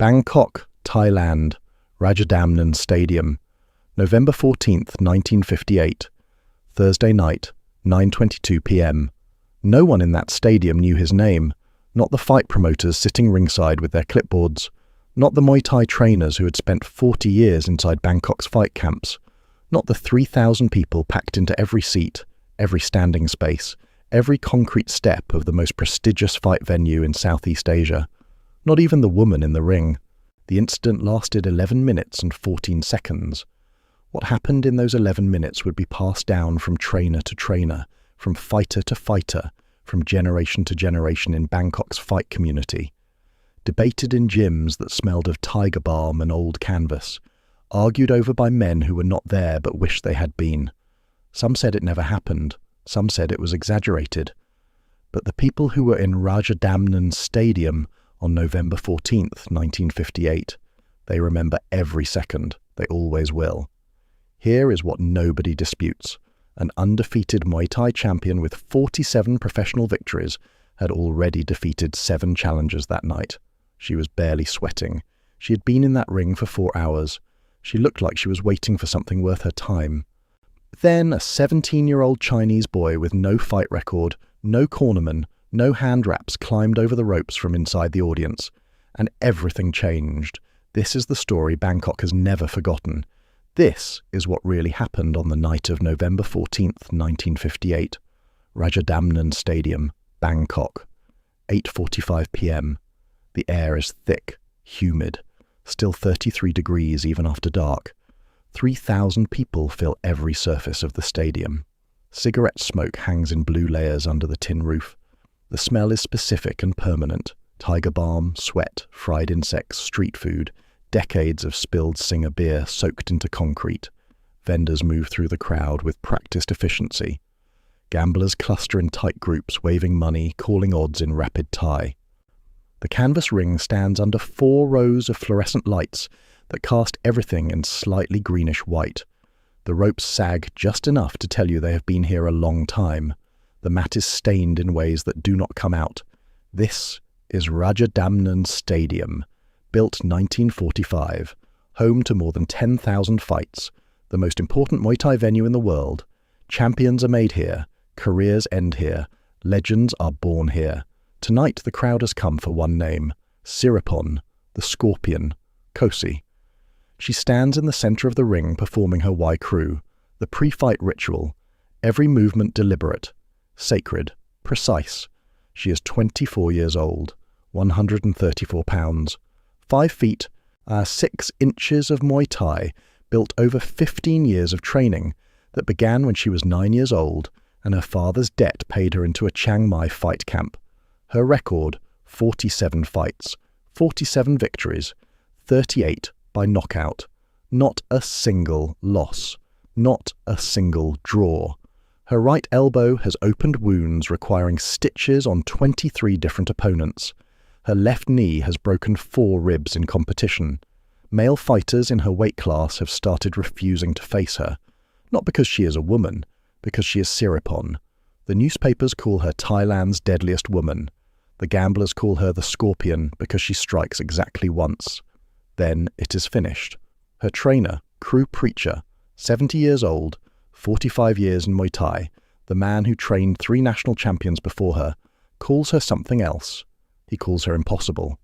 Bangkok, Thailand, Rajadamnern Stadium, November 14th, 1958, Thursday night, 9:22 p.m. No one in that stadium knew his name, not the fight promoters sitting ringside with their clipboards, not the Muay Thai trainers who had spent 40 years inside Bangkok's fight camps, not the 3,000 people packed into every seat, every standing space, every concrete step of the most prestigious fight venue in Southeast Asia. Not even the woman in the ring. The incident lasted 11 minutes and 14 seconds. What happened in those 11 minutes would be passed down from trainer to trainer, from fighter to fighter, from generation to generation in Bangkok's fight community. Debated in gyms that smelled of tiger balm and old canvas. Argued over by men who were not there but wished they had been. Some said it never happened. Some said it was exaggerated. But the people who were in Rajadamnern Stadium on November 14th, 1958, they remember every second. They always will. Here is what nobody disputes. An undefeated Muay Thai champion with 47 professional victories had already defeated 7 challengers that night. She was barely sweating. She had been in that ring for 4 hours. She looked like she was waiting for something worth her time. Then a 17-year-old Chinese boy with no fight record, no cornerman, no hand wraps climbed over the ropes from inside the audience, and everything changed. This is the story Bangkok has never forgotten. This is what really happened on the night of November 14th, 1958. Rajadamnern Stadium, Bangkok. 8:45 p.m. The air is thick, humid, still 33 degrees even after dark. 3,000 people fill every surface of the stadium. Cigarette smoke hangs in blue layers under the tin roof. The smell is specific and permanent. Tiger balm, sweat, fried insects, street food, decades of spilled Singer beer soaked into concrete. Vendors move through the crowd with practiced efficiency. Gamblers cluster in tight groups, waving money, calling odds in rapid Thai. The canvas ring stands under 4 rows of fluorescent lights that cast everything in slightly greenish white. The ropes sag just enough to tell you they have been here a long time. The mat is stained in ways that do not come out. This is Rajadamnern Stadium, built 1945, home to more than 10,000 fights, the most important Muay Thai venue in the world. Champions are made here, careers end here, legends are born here. Tonight the crowd has come for one name, Siriporn, the Scorpion, Kaewsai. She stands in the center of the ring performing her Y crew, the pre-fight ritual, every movement deliberate, sacred, precise. She is 24 years old, 134 pounds, 5 feet, 6 inches of Muay Thai, built over 15 years of training that began when she was 9 years old and her father's debt paid her into a Chiang Mai fight camp. Her record, 47 fights, 47 victories, 38 by knockout. Not a single loss, not a single draw. Her right elbow has opened wounds requiring stitches on 23 different opponents. Her left knee has broken 4 ribs in competition. Male fighters in her weight class have started refusing to face her. Not because she is a woman, because she is Siriporn. The newspapers call her Thailand's deadliest woman. The gamblers call her the Scorpion because she strikes exactly once. Then it is finished. Her trainer, crew preacher, 70 years old, 45 years in Muay Thai, the man who trained 3 national champions before her, calls her something else. He calls her impossible.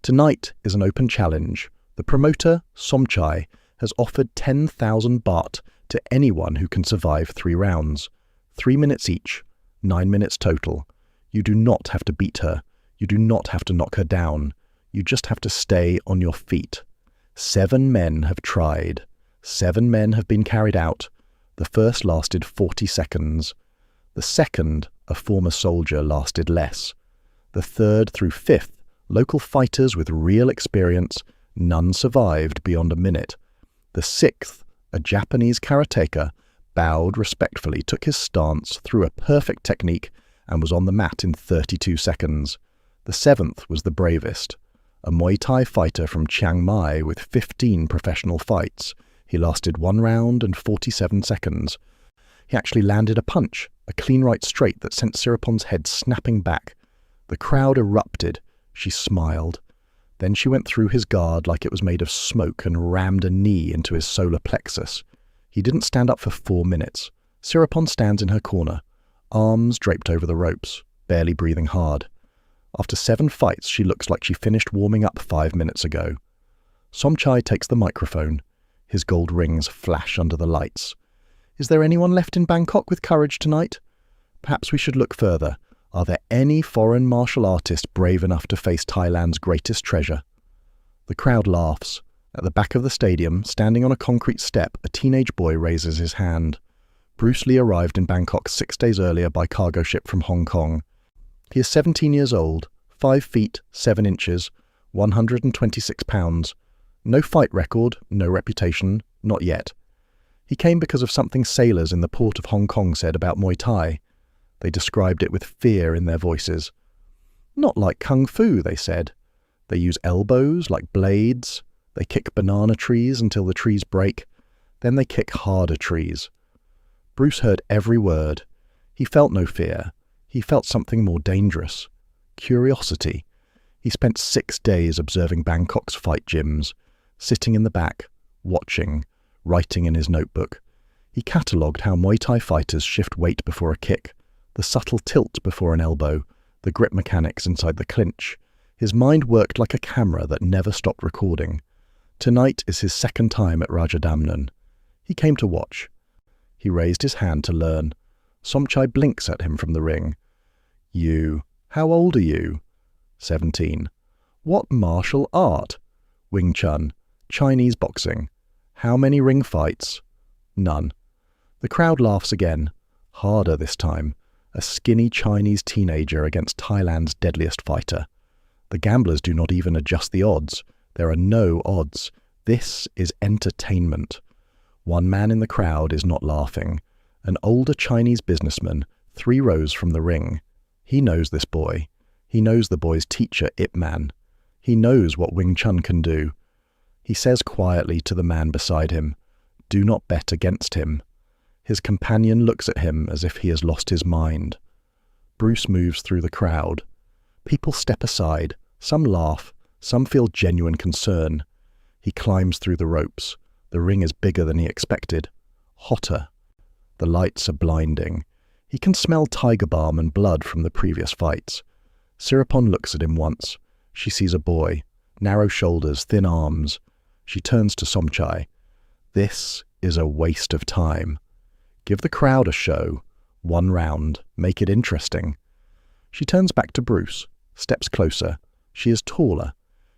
Tonight is an open challenge. The promoter, Somchai, has offered 10,000 baht to anyone who can survive 3 rounds. 3 minutes each, 9 minutes total. You do not have to beat her. You do not have to knock her down. You just have to stay on your feet. 7 men have tried. 7 men have been carried out. The first lasted 40 seconds. The second, a former soldier, lasted less. The third through 5th, local fighters with real experience, none survived beyond a minute. The 6th, a Japanese karateka, bowed respectfully, took his stance, threw a perfect technique, and was on the mat in 32 seconds. The 7th was the bravest. A Muay Thai fighter from Chiang Mai with 15 professional fights. He lasted 1 round and 47 seconds. He actually landed a punch, a clean right straight that sent Siriporn's head snapping back. The crowd erupted. She smiled. Then she went through his guard like it was made of smoke and rammed a knee into his solar plexus. He didn't stand up for 4 minutes. Siriporn stands in her corner, arms draped over the ropes, barely breathing hard. After 7 fights, she looks like she finished warming up 5 minutes ago. Somchai takes the microphone. His gold rings flash under the lights. Is there anyone left in Bangkok with courage tonight? Perhaps we should look further. Are there any foreign martial artists brave enough to face Thailand's greatest treasure? The crowd laughs. At the back of the stadium, standing on a concrete step, a teenage boy raises his hand. Bruce Lee arrived in Bangkok 6 days earlier by cargo ship from Hong Kong. He is 17 years old, 5 feet, 7 inches, 126 pounds. No fight record, no reputation, not yet. He came because of something sailors in the port of Hong Kong said about Muay Thai. They described it with fear in their voices. Not like kung fu, they said. They use elbows like blades. They kick banana trees until the trees break. Then they kick harder trees. Bruce heard every word. He felt no fear. He felt something more dangerous. Curiosity. He spent 6 days observing Bangkok's fight gyms, sitting in the back, watching, writing in his notebook. He catalogued how Muay Thai fighters shift weight before a kick, the subtle tilt before an elbow, the grip mechanics inside the clinch. His mind worked like a camera that never stopped recording. Tonight is his 2nd time at Rajadamnern. He came to watch. He raised his hand to learn. Somchai blinks at him from the ring. How old are you? 17. What martial art? Wing Chun. Chinese boxing. How many ring fights? None. The crowd laughs again. Harder this time. A skinny Chinese teenager against Thailand's deadliest fighter. The gamblers do not even adjust the odds. There are no odds. This is entertainment. One man in the crowd is not laughing. An older Chinese businessman, 3 rows from the ring. He knows this boy. He knows the boy's teacher, Ip Man. He knows what Wing Chun can do. He says quietly to the man beside him, "Do not bet against him." His companion looks at him as if he has lost his mind. Bruce moves through the crowd. People step aside. Some laugh. Some feel genuine concern. He climbs through the ropes. The ring is bigger than he expected. Hotter. The lights are blinding. He can smell tiger balm and blood from the previous fights. Siriporn looks at him once. She sees a boy. Narrow shoulders, thin arms. She turns to Somchai. This is a waste of time. Give the crowd a show. 1 round. Make it interesting. She turns back to Bruce, steps closer. She is taller.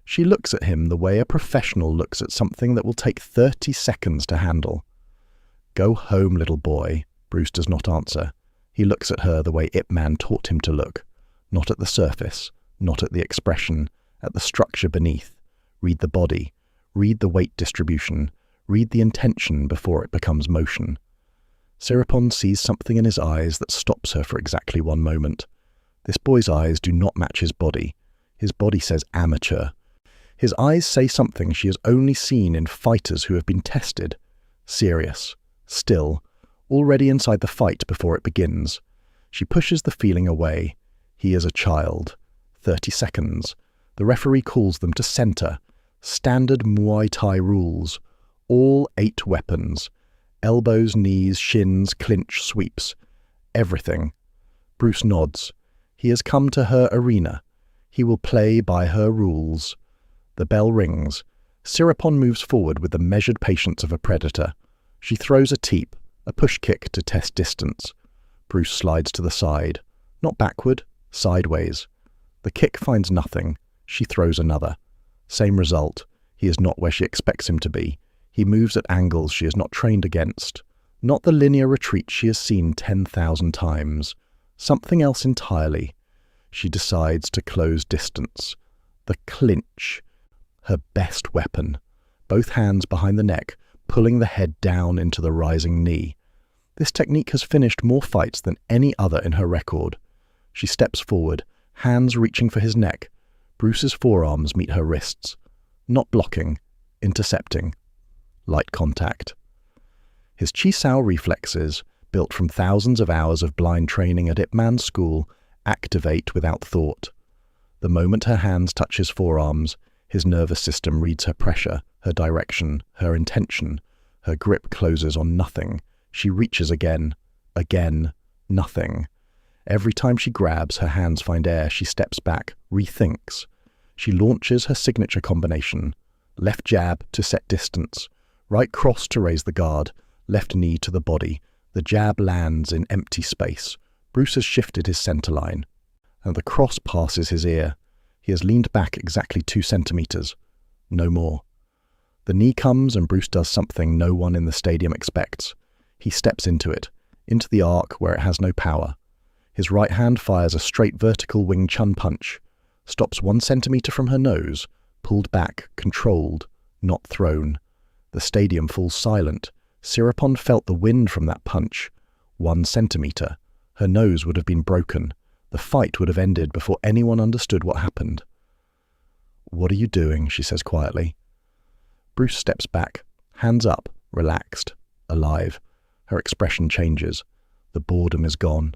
She looks at him the way a professional looks at something that will take 30 seconds to handle. Go home, little boy. Bruce does not answer. He looks at her the way Ip Man taught him to look. Not at the surface, not at the expression, at the structure beneath. Read the body. Read the weight distribution. Read the intention before it becomes motion. Siriporn sees something in his eyes that stops her for exactly 1 moment. This boy's eyes do not match his body. His body says amateur. His eyes say something she has only seen in fighters who have been tested. Serious. Still. Already inside the fight before it begins. She pushes the feeling away. He is a child. 30 seconds. The referee calls them to center. Standard Muay Thai rules. All 8 weapons. Elbows, knees, shins, clinch, sweeps. Everything. Bruce nods. He has come to her arena. He will play by her rules. The bell rings. Siriporn moves forward with the measured patience of a predator. She throws a teep, a push kick to test distance. Bruce slides to the side. Not backward, sideways. The kick finds nothing. She throws another. Same result. He is not where she expects him to be. He moves at angles she is not trained against. Not the linear retreat she has seen 10,000 times. Something else entirely. She decides to close distance. The clinch. Her best weapon. Both hands behind the neck, pulling the head down into the rising knee. This technique has finished more fights than any other in her record. She steps forward, hands reaching for his neck. Bruce's forearms meet her wrists. Not blocking, intercepting. Light contact. His Chi-Sao reflexes, built from thousands of hours of blind training at Ip Man's school, activate without thought. The moment her hands touch his forearms, His nervous system reads her pressure, her direction, her intention. Her grip closes on nothing. She reaches again. Again. Nothing. Every time she grabs, her hands find air. She steps back, rethinks. She launches her signature combination. Left jab to set distance. Right cross to raise the guard. Left knee to the body. The jab lands in empty space. Bruce has shifted his center line, and the cross passes his ear. He has leaned back exactly 2 centimeters. No more. The knee comes and Bruce does something no one in the stadium expects. He steps into it, into the arc where it has no power. His right hand fires a straight vertical wing Chun punch, stops 1 centimeter from her nose, pulled back, controlled, not thrown. The stadium falls silent. Siriporn felt the wind from that punch. 1 centimeter. Her nose would have been broken. The fight would have ended before anyone understood what happened. "What are you doing?" she says quietly. Bruce steps back, hands up, relaxed, alive. Her expression changes. The boredom is gone.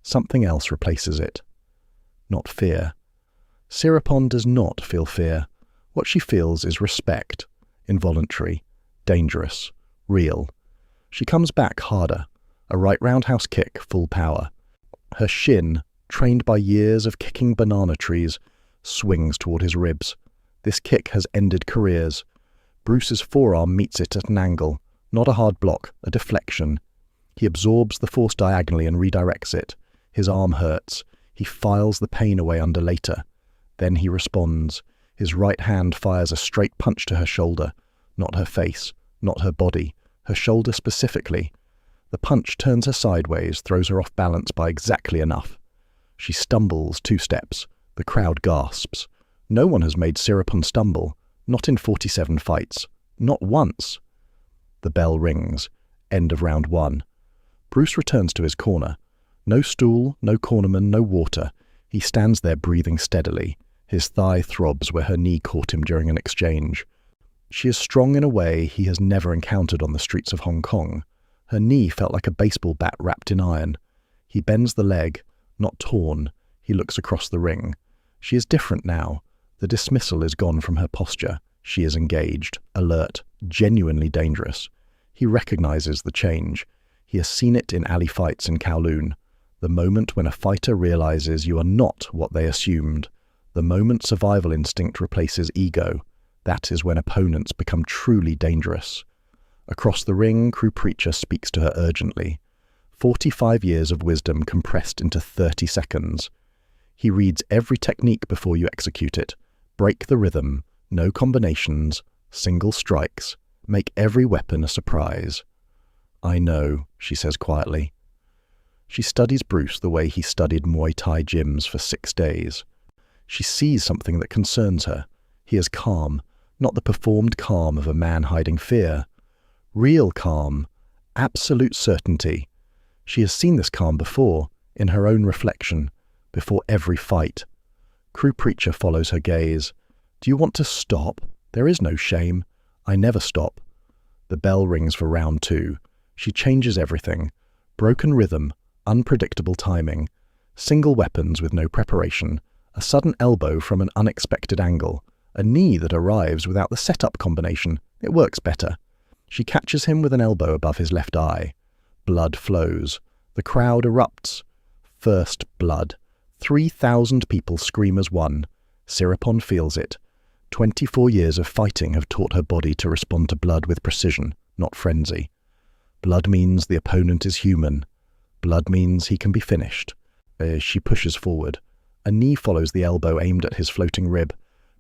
Something else replaces it. Not fear. Siriporn does not feel fear. What she feels is respect. Involuntary. Dangerous. Real. She comes back harder. A right roundhouse kick, full power. Her shin, trained by years of kicking banana trees, swings toward his ribs. This kick has ended careers. Bruce's forearm meets it at an angle, not a hard block, a deflection. He absorbs the force diagonally and redirects it. His arm hurts. He files the pain away under later. Then he responds. His right hand fires a straight punch to her shoulder, not her face, not her body, her shoulder specifically. The punch turns her sideways, throws her off balance by exactly enough. She stumbles 2 steps. The crowd gasps. No one has made Siriporn stumble, not in 47 fights, not once. The bell rings. End of round 1. Bruce returns to his corner. No stool, no cornerman, no water. He stands there breathing steadily. His thigh throbs where her knee caught him during an exchange. She is strong in a way he has never encountered on the streets of Hong Kong. Her knee felt like a baseball bat wrapped in iron. He bends the leg, not torn. He looks across the ring. She is different now. The dismissal is gone from her posture. She is engaged, alert, genuinely dangerous. He recognizes the change. He has seen it in alley fights in Kowloon. The moment when a fighter realizes you are not what they assumed. The moment survival instinct replaces ego. That is when opponents become truly dangerous. Across the ring, Crew Preacher speaks to her urgently. 45 years of wisdom compressed into 30 seconds. He reads every technique before you execute it. Break the rhythm. No combinations. Single strikes. Make every weapon a surprise. "I know," she says quietly. She studies Bruce the way he studied Muay Thai gyms for 6 days. She sees something that concerns her. He is calm, not the performed calm of a man hiding fear. Real calm, absolute certainty. She has seen this calm before, in her own reflection, before every fight. Crew Preacher follows her gaze. "Do you want to stop? There is no shame. I never stop." The bell rings for round 2. She changes everything. Broken rhythm, unpredictable timing, single weapons with no preparation, a sudden elbow from an unexpected angle, a knee that arrives without the setup combination. It works better. She catches him with an elbow above his left eye. Blood flows. The crowd erupts. First blood. 3,000 people scream as one. Siriporn feels it. 24 years of fighting have taught her body to respond to blood with precision, not frenzy. Blood means the opponent is human. Blood means he can be finished. She pushes forward. A knee follows the elbow aimed at his floating rib.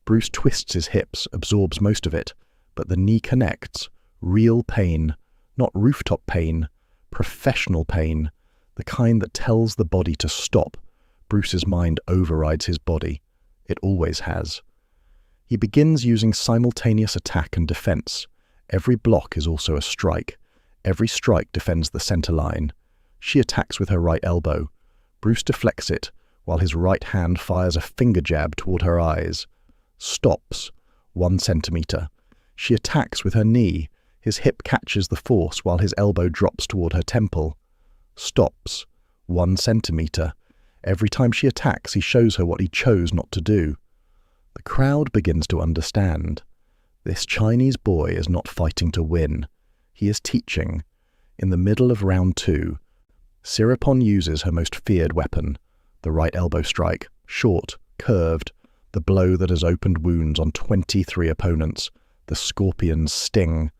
Bruce twists his hips, absorbs most of it, but the knee connects. Real pain, not rooftop pain, professional pain, the kind that tells the body to stop. Bruce's mind overrides his body. It always has. He begins using simultaneous attack and defense. Every block is also a strike. Every strike defends the center line. She attacks with her right elbow. Bruce deflects it, while his right hand fires a finger jab toward her eyes. Stops. 1 centimeter. She attacks with her knee. His hip catches the force while his elbow drops toward her temple. Stops. 1 centimeter. Every time she attacks, he shows her what he chose not to do. The crowd begins to understand. This Chinese boy is not fighting to win. He is teaching. In the middle of round 2, Siriporn uses her most feared weapon, the right elbow strike, short, curved, the blow that has opened wounds on 23 opponents, the scorpion's sting.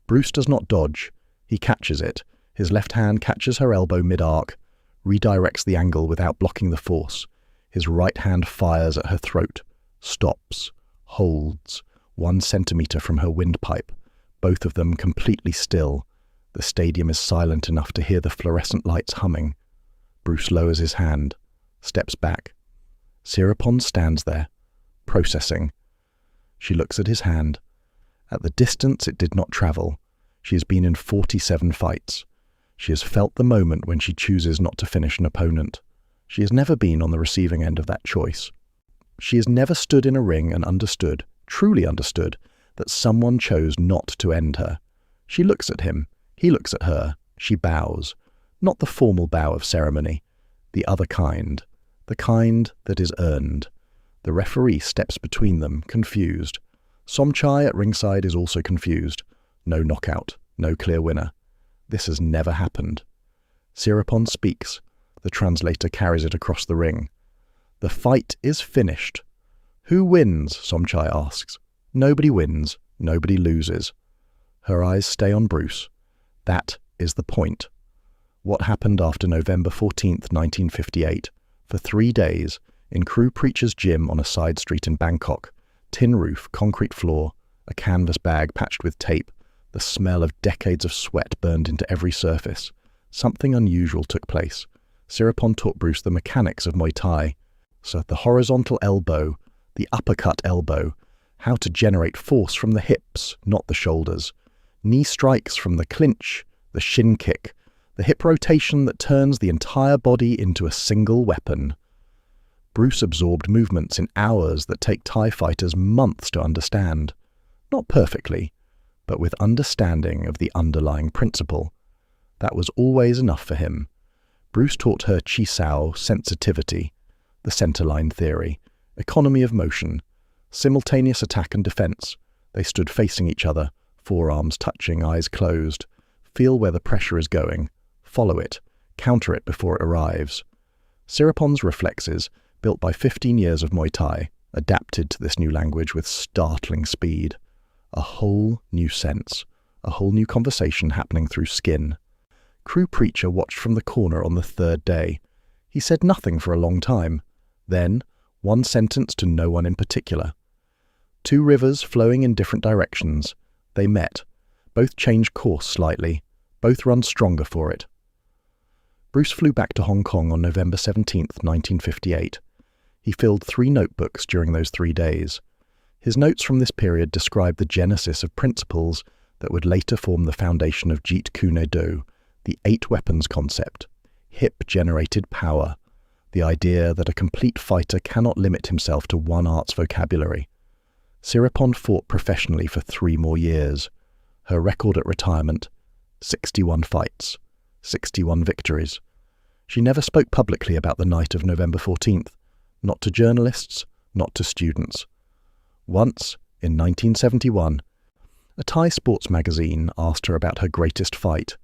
Bruce does not dodge. He catches it. His left hand catches her elbow mid-arc, redirects the angle without blocking the force. His right hand fires at her throat, stops, holds, 1 centimeter from her windpipe, both of them completely still. The stadium is silent enough to hear the fluorescent lights humming. Bruce lowers his hand, steps back. Siriporn stands there, processing. She looks at his hand. At the distance it did not travel. She has been in 47 fights. She has felt the moment when she chooses not to finish an opponent. She has never been on the receiving end of that choice. She has never stood in a ring and understood, truly understood, that someone chose not to end her. She looks at him. He looks at her. She bows. Not the formal bow of ceremony. The other kind. The kind that is earned. The referee steps between them, confused. Somchai at ringside is also confused. No knockout. No clear winner. This has never happened. Siriporn speaks. The translator carries it across the ring. The fight is finished. Who wins? Somchai asks. Nobody wins. Nobody loses. Her eyes stay on Bruce. That is the point. What happened after November 14th, 1958? For 3 days, in Crew Preacher's gym on a side street in Bangkok, tin roof, concrete floor, a canvas bag patched with tape, the smell of decades of sweat burned into every surface. Something unusual took place. Siriporn taught Bruce the mechanics of Muay Thai. So the horizontal elbow, the uppercut elbow, how to generate force from the hips, not the shoulders. Knee strikes from the clinch, the shin kick, the hip rotation that turns the entire body into a single weapon. Bruce absorbed movements in hours that take Thai fighters months to understand. Not perfectly, but with understanding of the underlying principle. That was always enough for him. Bruce taught her Chi-Sao sensitivity, the centerline theory, economy of motion, simultaneous attack and defense. They stood facing each other, forearms touching, eyes closed. Feel where the pressure is going. Follow it. Counter it before it arrives. Siriporn's reflexes, built by 15 years of Muay Thai, adapted to this new language with startling speed. A whole new sense. A whole new conversation happening through skin. Crew Preacher watched from the corner on the 3rd day. He said nothing for a long time. Then, one sentence to no one in particular. 2 rivers flowing in different directions. They met. Both changed course slightly. Both run stronger for it. Bruce flew back to Hong Kong on November 17th, 1958. He filled 3 notebooks during those 3 days. His notes from this period describe the genesis of principles that would later form the foundation of Jeet Kune Do, the 8 weapons concept, hip-generated power, the idea that a complete fighter cannot limit himself to one art's vocabulary. Siriporn fought professionally for 3 more years. Her record at retirement, 61 fights, 61 victories. She never spoke publicly about the night of November 14th, not to journalists, not to students. Once, in 1971, a Thai sports magazine asked her about her greatest fight.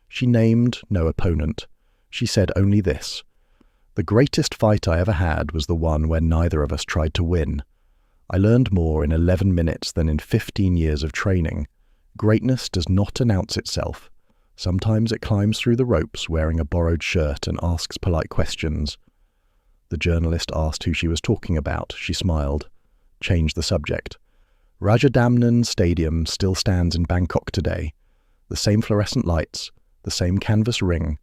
She named no opponent. She said only this: "The greatest fight I ever had was the one where neither of us tried to win. I learned more in 11 minutes than in 15 years of training. Greatness does not announce itself. Sometimes it climbs through the ropes wearing a borrowed shirt and asks polite questions." The journalist asked who she was talking about. She smiled, changed the subject. Rajadamnern Stadium still stands in Bangkok today. The same fluorescent lights, the same canvas ring.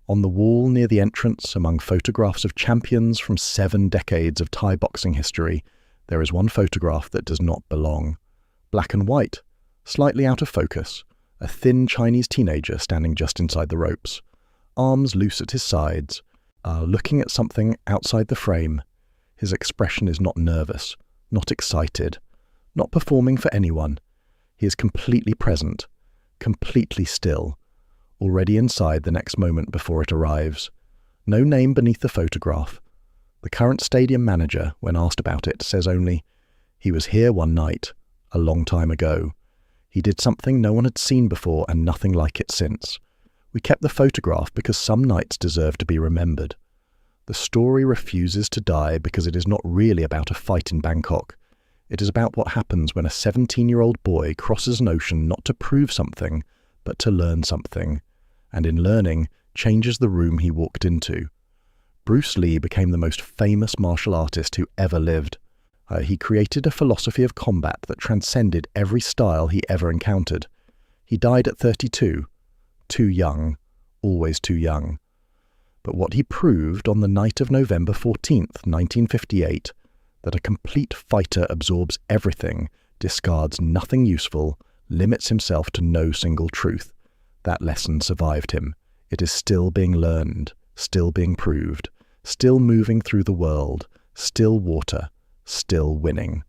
On the wall near the entrance, among photographs of champions from 7 decades of Thai boxing history, there is one photograph that does not belong. Black and white, slightly out of focus, a thin Chinese teenager standing just inside the ropes, arms loose at his sides, looking at something outside the frame. His expression is not nervous, not excited, not performing for anyone. He is completely present, completely still, already inside the next moment before it arrives. No name beneath the photograph. The current stadium manager, when asked about it, says only, He was here one night, a long time ago. He did something no one had seen before and nothing like it since. We kept the photograph because some nights deserve to be remembered. The story refuses to die because it is not really about a fight in Bangkok. It is about what happens when a 17-year-old boy crosses an ocean not to prove something, but to learn something, and in learning, changes the room he walked into. Bruce Lee became the most famous martial artist who ever lived. He created a philosophy of combat that transcended every style he ever encountered. He died at 32, too young, always too young. But what he proved on the night of November 14th, 1958, that a complete fighter absorbs everything, discards nothing useful, limits himself to no single truth. That lesson survived him. It is still being learned, still being proved, still moving through the world, still water, still winning.